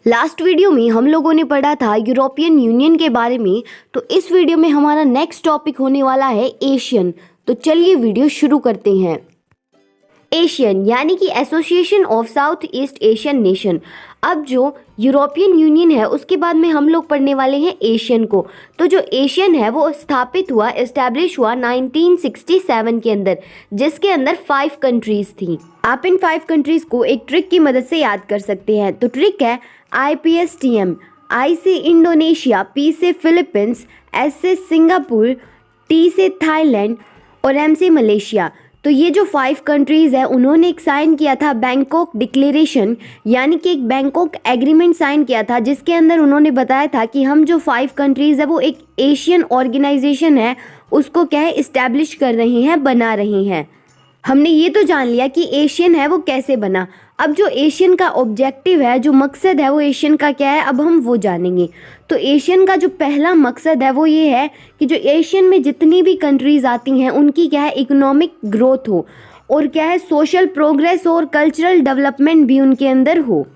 Last video में हम लोगों ने पढ़ा था यूरोपियन यूनियन के बारे में। तो इस वीडियो में हमारा नेक्स्ट टॉपिक होने वाला है एशियन। तो चलिए वीडियो शुरू करते हैं। एशियन यानी कि association of south east Asian nation. अब जो यूरोपियन यूनियन है उसके बाद में हम लोग पढ़ने वाले हैं एशियन को। तो जो एशियन है वो स्थापित हुआ, एस्टैब्लिश हुआ 1967 के अंदर, जिसके अंदर 5 कंट्रीज थी। आप इन 5 कंट्रीज को एक ट्रिक की मदद से याद कर सकते हैं। तो ट्रिक है IPSTM, I से इंडोनेशिया, P से फिलीपींस, S से सिंगापुर, T से थाईलैंड और M से मलेशिया। तो ये जो 5 कंट्रीज़ है उन्होंने एक साइन किया था बैंकॉक डिक्लेरेशन, यानी कि एक बैंकॉक एग्रीमेंट साइन किया था, जिसके अंदर उन्होंने बताया था कि हम जो 5 कंट्रीज़ है वो एक एशियन ऑर्गेनाइजेशन है उसको क्या है इस्टेब्लिश कर रहे हैं, बना रहे हैं। हमने ये तो जान लिया कि एशियन है वो कैसे बना। अब जो एशियन का ऑब्जेक्टिव है, जो मकसद है वो एशियन का क्या है, अब हम वो जानेंगे। तो एशियन का जो पहला मकसद है वो ये है कि जो एशियन में जितनी भी कंट्रीज़ आती हैं उनकी क्या है इकोनॉमिक ग्रोथ हो, और क्या है सोशल प्रोग्रेस और कल्चरल डेवलपमेंट भी उनके अंदर हो।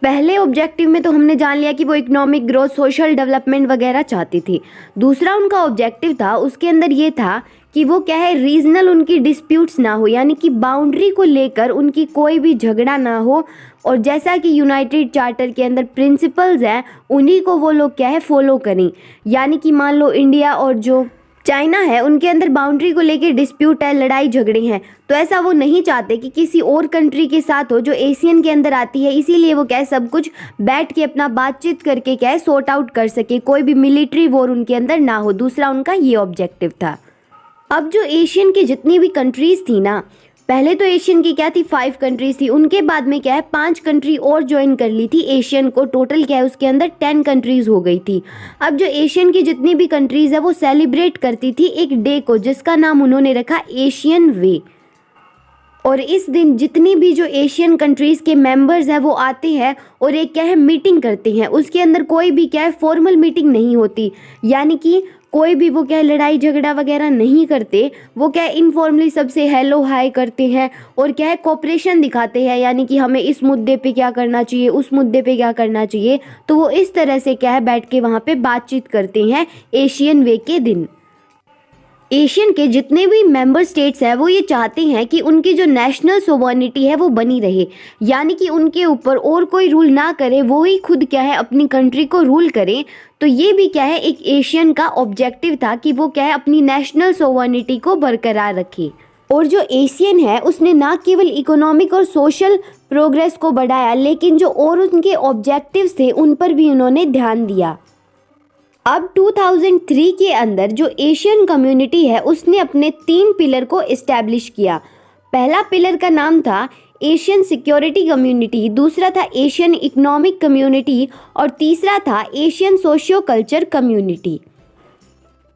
पहले ऑब्जेक्टिव में तो हमने जान लिया कि वो इकोनॉमिक ग्रोथ, सोशल डेवलपमेंट वगैरह चाहती थी। दूसरा उनका ऑब्जेक्टिव था, उसके अंदर ये था कि वो क्या है रीजनल उनकी डिस्प्यूट्स ना हो, यानी कि बाउंड्री को लेकर उनकी कोई भी झगड़ा ना हो। और जैसा कि यूनाइटेड चार्टर के अंदर प्रिंसिपल्स हैं उन्हीं को वो लोग क्या है फॉलो करें। यानी कि मान लो इंडिया और जो चाइना है उनके अंदर बाउंड्री को लेकर डिस्प्यूट है, लड़ाई झगड़े हैं, तो ऐसा वो नहीं चाहते कि किसी और कंट्री के साथ हो जो एशियन के अंदर आती है। इसीलिए वो क्या है सब कुछ बैठ के अपना बातचीत करके क्या है सॉर्ट आउट कर सके, कोई भी मिलिट्री वॉर उनके अंदर ना हो। दूसरा उनका ये ऑब्जेक्टिव था। अब जो एशियन की जितनी भी कंट्रीज़ थी ना, पहले तो एशियन की क्या थी 5 कंट्रीज़ थी, उनके बाद में क्या है 5 कंट्री और ज्वाइन कर ली थी एशियन को। टोटल क्या है उसके अंदर 10 कंट्रीज़ हो गई थी। अब जो एशियन की जितनी भी कंट्रीज़ है वो सेलिब्रेट करती थी एक डे को, जिसका नाम उन्होंने रखा एशियन वे। और इस दिन जितनी भी जो एशियन कंट्रीज़ के मेंबर्स हैं वो आते हैं और एक क्या है मीटिंग करते हैं। उसके अंदर कोई भी क्या है फॉर्मल मीटिंग नहीं होती, यानी कि कोई भी वो क्या है लड़ाई झगड़ा वगैरह नहीं करते। वो क्या है इनफॉर्मली सबसे हेलो हाय करते हैं और क्या है कोऑपरेशन दिखाते हैं, यानी कि हमें इस मुद्दे पे क्या करना चाहिए, उस मुद्दे पे क्या करना चाहिए। तो वो इस तरह से क्या है बैठ के वहाँ पे बातचीत करते हैं एशियन वे के दिन। एशियन के जितने भी मेंबर स्टेट्स हैं वो ये चाहते हैं कि उनकी जो नेशनल सोवरेनिटी है वो बनी रहे, यानी कि उनके ऊपर और कोई रूल ना करे, वो ही खुद क्या है अपनी कंट्री को रूल करें। तो ये भी क्या है एक एशियन का ऑब्जेक्टिव था कि वो क्या है अपनी नेशनल सोवरेनिटी को बरकरार रखे। और जो एशियन है उसने ना केवल इकोनॉमिक और सोशल प्रोग्रेस को बढ़ाया, लेकिन जो और उनके ऑब्जेक्टिव्स थे उन पर भी उन्होंने ध्यान दिया। अब 2003 के अंदर जो एशियन कम्युनिटी है उसने अपने 3 पिलर को इस्टेब्लिश किया। पहला पिलर का नाम था एशियन सिक्योरिटी कम्युनिटी, दूसरा था एशियन इकोनॉमिक कम्युनिटी और तीसरा था Asian socio culture community.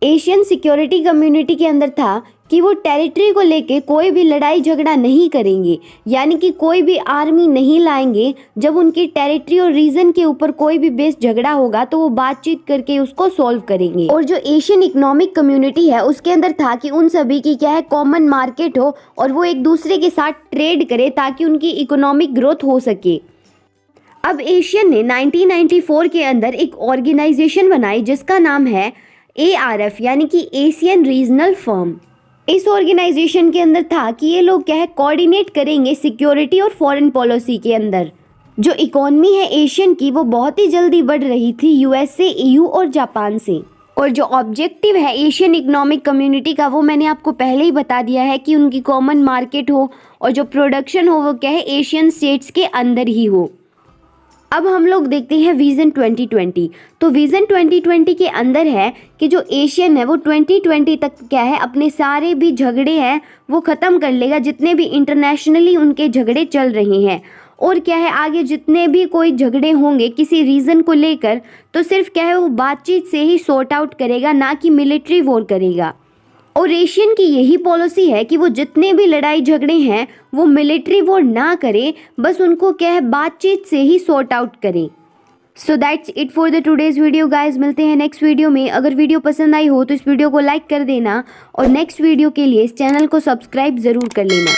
Asian security community के अंदर था कि वो टेरिटरी को लेके कोई भी लड़ाई झगड़ा नहीं करेंगे, यानी कि कोई भी आर्मी नहीं लाएंगे। जब उनकी टेरिटरी और रीजन के ऊपर कोई भी बेस झगड़ा होगा तो वो बातचीत करके उसको सॉल्व करेंगे। और जो एशियन इकोनॉमिक कम्युनिटी है उसके अंदर था कि उन सभी की क्या है कॉमन मार्केट हो और वो एक दूसरे के साथ ट्रेड करे ताकि उनकी इकोनॉमिक ग्रोथ हो सके। अब एशियन ने 1994 के अंदर एक ऑर्गेनाइजेशन बनाई जिसका नाम है ARF, यानी कि एशियन रीजनल फर्म। इस ऑर्गेनाइजेशन के अंदर था कि ये लोग क्या है कोऑर्डिनेट करेंगे सिक्योरिटी और फॉरेन पॉलिसी के अंदर। जो इकोनॉमी है एशियन की वो बहुत ही जल्दी बढ़ रही थी US से, EU और जापान से। और जो ऑब्जेक्टिव है एशियन इकोनॉमिक कम्युनिटी का वो मैंने आपको पहले ही बता दिया है कि उनकी कॉमन मार्केट हो और जो प्रोडक्शन हो वो क्या है एशियन स्टेट्स के अंदर ही हो। अब हम लोग देखते हैं विजन 2020। तो विजन 2020 के अंदर है कि जो एशियन है वो 2020 तक क्या है अपने सारे भी झगड़े हैं वो ख़त्म कर लेगा, जितने भी इंटरनेशनली उनके झगड़े चल रहे हैं। और क्या है आगे जितने भी कोई झगड़े होंगे किसी रीज़न को लेकर तो सिर्फ क्या है वो बातचीत से ही सॉर्ट आउट करेगा, ना कि मिलिट्री वॉर करेगा। और एशियन की यही पॉलिसी है कि वो जितने भी लड़ाई झगड़े हैं वो मिलिट्री वॉर ना करे, बस उनको क्या है बातचीत से ही सॉर्ट आउट करें। So that's it for the today's video guys. मिलते हैं नेक्स्ट वीडियो में। अगर वीडियो पसंद आई हो तो इस वीडियो को लाइक कर देना और नेक्स्ट वीडियो के लिए इस चैनल को सब्सक्राइब ज़रूर कर लेना।